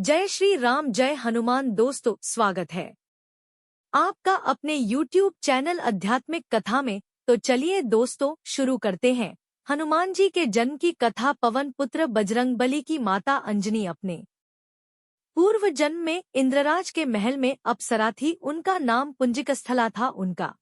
जय श्री राम, जय हनुमान। दोस्तों, स्वागत है आपका अपने YouTube चैनल आध्यात्मिक कथा में। तो चलिए दोस्तों, शुरू करते हैं हनुमान जी के जन्म की कथा। पवन पुत्र बजरंगबली की माता अंजनी अपने पूर्व जन्म में इंद्रराज के महल में अप्सरा थी। उनका नाम पुंजिकस्थला था। उनका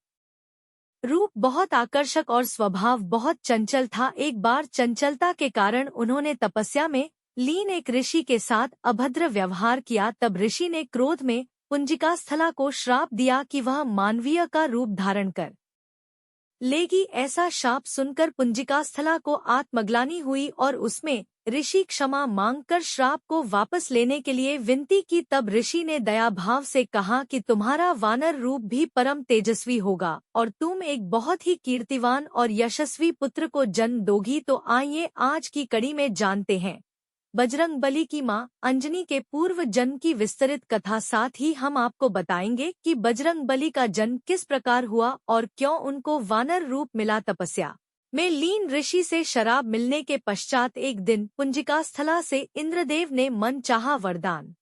रूप बहुत आकर्षक और स्वभाव बहुत चंचल था। एक बार चंचलता के कारण उन्होंने तपस्या में लीन एक ऋषि के साथ अभद्र व्यवहार किया। तब ऋषि ने क्रोध में पुंजिकास्थला को श्राप दिया कि वह मानवीय का रूप धारण कर लेगी। ऐसा शाप सुनकर पुंजिकास्थला को आत्मग्लानि हुई और उसमें ऋषि क्षमा मांगकर श्राप को वापस लेने के लिए विनती की। तब ऋषि ने दया भाव से कहा कि तुम्हारा वानर रूप भी परम तेजस्वी होगा और तुम एक बहुत ही कीर्तिवान और यशस्वी पुत्र को जन्म दोगी। तो आइए आज की कड़ी में जानते हैं बजरंगबली की मां अंजनी के पूर्व जन्म की विस्तृत कथा। साथ ही हम आपको बताएंगे कि बजरंगबली का जन्म किस प्रकार हुआ और क्यों उनको वानर रूप मिला। तपस्या में लीन ऋषि से शराब मिलने के पश्चात एक दिन पुंजिकास्थला से इंद्रदेव ने मन चाहा वरदान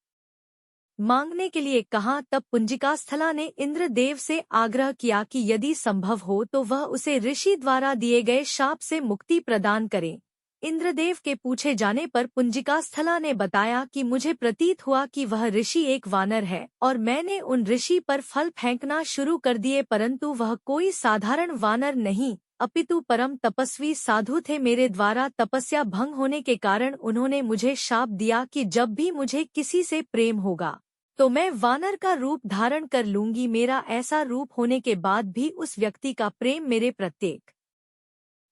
मांगने के लिए कहा। तब पुंजिकास्थला ने इंद्रदेव से आग्रह किया कि यदि संभव हो तो वह उसे ऋषि द्वारा दिए गए शाप से मुक्ति प्रदान करे। इंद्रदेव के पूछे जाने पर पुंजिकास्थला ने बताया कि मुझे प्रतीत हुआ कि वह ऋषि एक वानर है और मैंने उन ऋषि पर फल फेंकना शुरू कर दिए, परंतु वह कोई साधारण वानर नहीं अपितु परम तपस्वी साधु थे। मेरे द्वारा तपस्या भंग होने के कारण उन्होंने मुझे शाप दिया कि जब भी मुझे किसी से प्रेम होगा तो मैं वानर का रूप धारण कर लूंगी। मेरा ऐसा रूप होने के बाद भी उस व्यक्ति का प्रेम मेरे प्रत्येक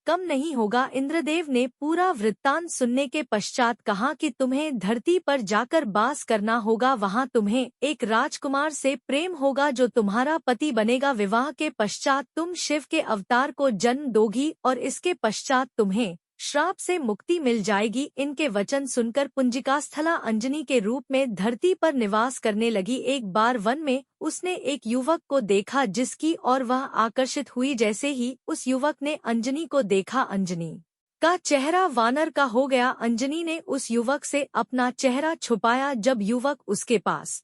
कम नहीं होगा। इंद्रदेव ने पूरा वृत्तांत सुनने के पश्चात कहा कि तुम्हें धरती पर जाकर वास करना होगा। वहां तुम्हें एक राजकुमार से प्रेम होगा जो तुम्हारा पति बनेगा। विवाह के पश्चात तुम शिव के अवतार को जन्म दोगी और इसके पश्चात तुम्हें श्राप से मुक्ति मिल जाएगी। इनके वचन सुनकर पुंजिकास्थला अंजनी के रूप में धरती पर निवास करने लगी। एक बार वन में उसने एक युवक को देखा जिसकी और वह आकर्षित हुई। जैसे ही उस युवक ने अंजनी को देखा, अंजनी का चेहरा वानर का हो गया। अंजनी ने उस युवक से अपना चेहरा छुपाया। जब युवक उसके पास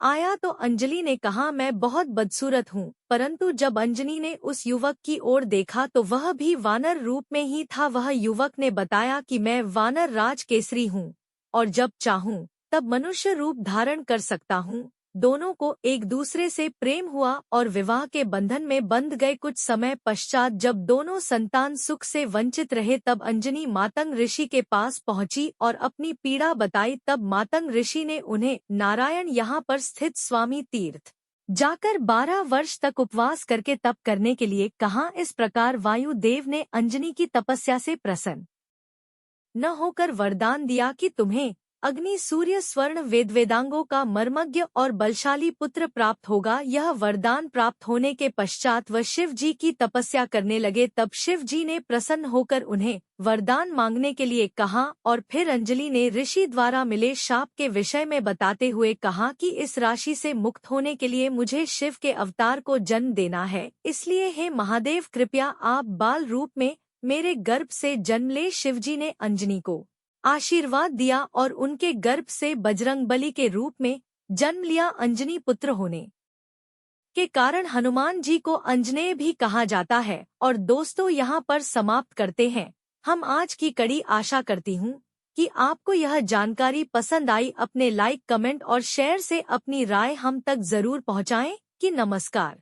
आया तो अंजलि ने कहा, मैं बहुत बदसूरत हूँ। परंतु जब अंजनी ने उस युवक की ओर देखा तो वह भी वानर रूप में ही था। वह युवक ने बताया कि मैं वानर राज केसरी हूँ और जब चाहूँ तब मनुष्य रूप धारण कर सकता हूँ। दोनों को एक दूसरे से प्रेम हुआ और विवाह के बंधन में बंध गए। कुछ समय पश्चात जब दोनों संतान सुख से वंचित रहे तब अंजनी मातंग ऋषि के पास पहुंची और अपनी पीड़ा बताई। तब मातंग ऋषि ने उन्हें नारायण यहाँ पर स्थित स्वामी तीर्थ जाकर 12 वर्ष तक उपवास करके तप करने के लिए कहा। इस प्रकार वायुदेव ने अंजनी की तपस्या से प्रसन्न न होकर वरदान दिया कि तुम्हें अग्नि सूर्य स्वर्ण वेदांगों का मर्मज्ञ और बलशाली पुत्र प्राप्त होगा। यह वरदान प्राप्त होने के पश्चात वह शिव जी की तपस्या करने लगे। तब शिव जी ने प्रसन्न होकर उन्हें वरदान मांगने के लिए कहा और फिर अंजलि ने ऋषि द्वारा मिले शाप के विषय में बताते हुए कहा कि इस राशि से मुक्त होने के लिए मुझे शिव के अवतार को जन्म देना है। इसलिए हे महादेव, कृपया आप बाल रूप में मेरे गर्भ से जन्म ले। शिवजी ने अंजनी को आशीर्वाद दिया और उनके गर्भ से बजरंगबली के रूप में जन्म लिया। अंजनी पुत्र होने के कारण हनुमान जी को अंजनेय भी कहा जाता है। और दोस्तों, यहाँ पर समाप्त करते हैं हम आज की कड़ी। आशा करती हूँ कि आपको यह जानकारी पसंद आई। अपने लाइक, कमेंट और शेयर से अपनी राय हम तक जरूर पहुँचाएं। कि नमस्कार।